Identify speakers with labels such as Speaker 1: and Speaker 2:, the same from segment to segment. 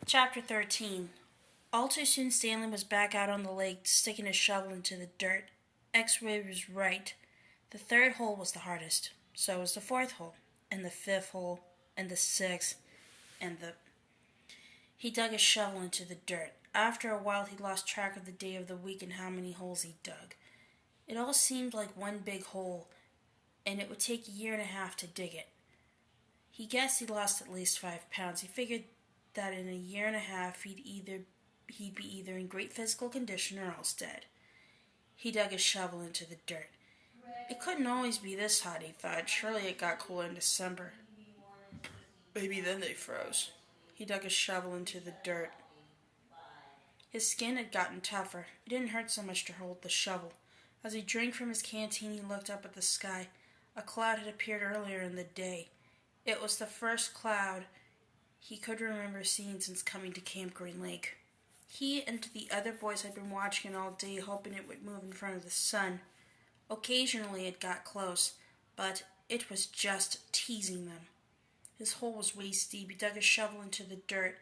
Speaker 1: Chapter 13. All too soon Stanley was back out on the lake, sticking his shovel into the dirt. X-Ray was right. The third hole was the hardest. So was the fourth hole, and the fifth hole, and the sixth, and the... He dug his shovel into the dirt. After a while he lost track of the day of the week and how many holes he dug. It all seemed like one big hole, and it would take a year and a half to dig it. He guessed he lost at least 5 pounds. He figured that in a year and a half he'd be either in great physical condition or else dead. He dug his shovel into the dirt. It couldn't always be this hot, he thought. Surely it got cooler in December. Maybe then they froze. He dug his shovel into the dirt. His skin had gotten tougher. It didn't hurt so much to hold the shovel. As he drank from his canteen, he looked up at the sky. A cloud had appeared earlier in the day. It was the first cloud he could remember seeing since coming to Camp Green Lake. He and the other boys had been watching it all day, hoping it would move in front of the sun. Occasionally it got close, but it was just teasing them. His hole was waist deep. He dug his shovel into the dirt.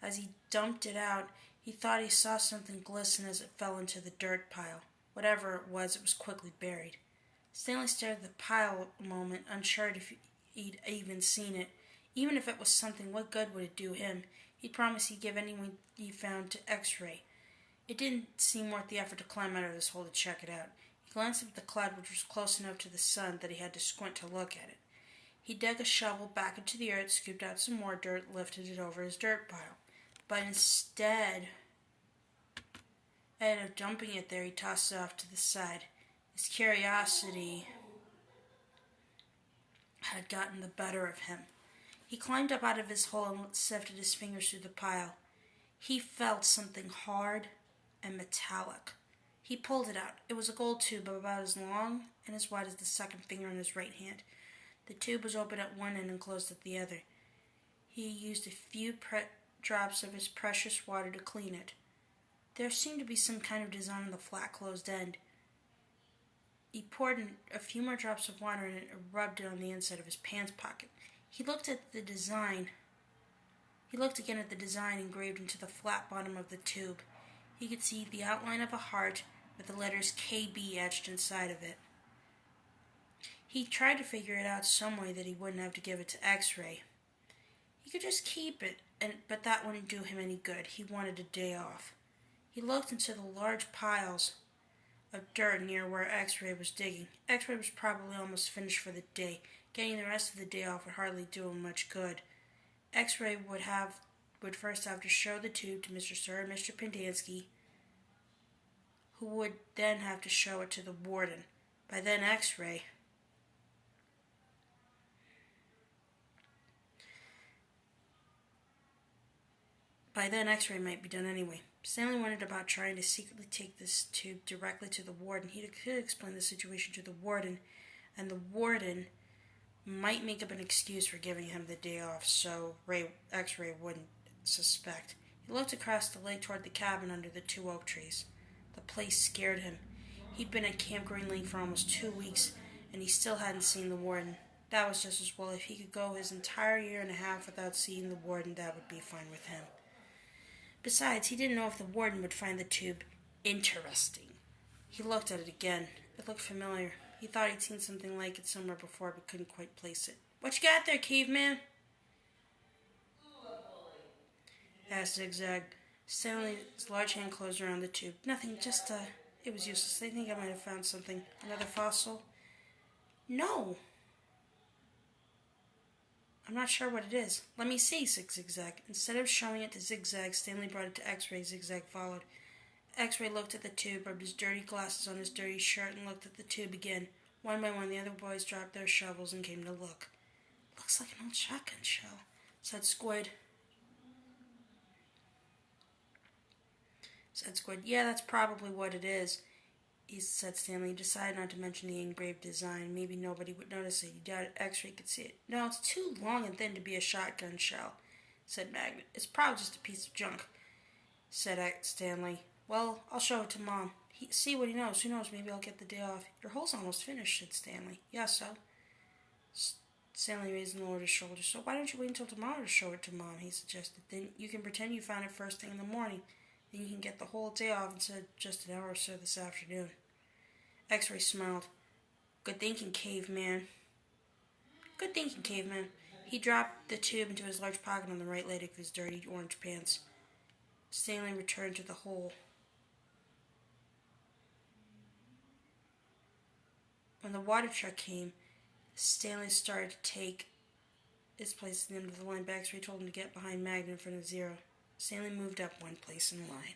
Speaker 1: As he dumped it out, he thought he saw something glisten as it fell into the dirt pile. Whatever it was quickly buried. Stanley stared at the pile a moment, unsure if he'd even seen it. Even if it was something, what good would it do him? He'd promised he'd give anyone he found to X-Ray. It didn't seem worth the effort to climb out of this hole to check it out. He glanced up at the cloud, which was close enough to the sun that he had to squint to look at it. He dug a shovel back into the earth, scooped out some more dirt, lifted it over his dirt pile. But instead of dumping it there, he tossed it off to the side. His curiosity had gotten the better of him. He climbed up out of his hole and sifted his fingers through the pile. He felt something hard and metallic. He pulled it out. It was a gold tube about as long and as wide as the second finger on his right hand. The tube was open at one end and closed at the other. He used a few drops of his precious water to clean it. There seemed to be some kind of design on the flat closed end. He poured in a few more drops of water in it and rubbed it on the inside of his pants pocket. He looked again at the design engraved into the flat bottom of the tube. He could see the outline of a heart with the letters KB etched inside of it. He tried to figure it out some way that he wouldn't have to give it to X-Ray. He could just keep it, but that wouldn't do him any good. He wanted a day off. He looked into the large piles of dirt near where X-Ray was digging. X-Ray was probably almost finished for the day. Getting the rest of the day off would hardly do him much good. X-Ray would first have to show the tube to Mr. Sir and Mr. Pendanski, who would then have to show it to the warden. By then X-Ray might be done anyway. Stanley wondered about trying to secretly take this tube directly to the warden. He could explain the situation to the warden, and the warden might make up an excuse for giving him the day off so X-Ray wouldn't suspect. He looked across the lake toward the cabin under the 2 oak trees. The place scared him. He'd been at Camp Green Lake for almost 2 weeks, and he still hadn't seen the warden. That was just as well. If he could go his entire year and a half without seeing the warden, that would be fine with him. Besides, he didn't know if the warden would find the tube interesting. He looked at it again. It looked familiar. He thought he'd seen something like it somewhere before, but couldn't quite place it. "What you got there, caveman?" asked Zigzag. Stanley's large hand closed around the tube. "Nothing, just, it was useless. They think I might have found something. Another fossil?" "No. I'm not sure what it is." "Let me see," said Zigzag. Instead of showing it to Zigzag, Stanley brought it to X-Ray. Zigzag followed. X-Ray looked at the tube, rubbed his dirty glasses on his dirty shirt, and looked at the tube again. One by one, the other boys dropped their shovels and came to look. "Looks like an old shotgun shell," said Squid. "Yeah, that's probably what it is," said Stanley. He decided not to mention the engraved design. Maybe nobody would notice it. He doubted X-Ray could see it. "No, it's too long and thin to be a shotgun shell," said Magnet. "It's probably just a piece of junk," said Stanley. "Well, I'll show it to Mom. See what he knows. Who knows, maybe I'll get the day off." "Your hole's almost finished," said Stanley. "Yeah, so?" Stanley raised and lowered his shoulders. So why don't you wait until tomorrow to show it to Mom, he suggested. Then you can pretend you found it first thing in the morning. Then you can get the whole day off instead of just an hour or so this afternoon. X-Ray smiled. Good thinking, caveman. Good thinking, caveman. He dropped the tube into his large pocket on the right leg of his dirty orange pants. Stanley returned to the hole. When the water truck came, Stanley started to take his place at the end of the line. X-Ray told him to get behind Magna in front of Zero. Stanley moved up one place in line.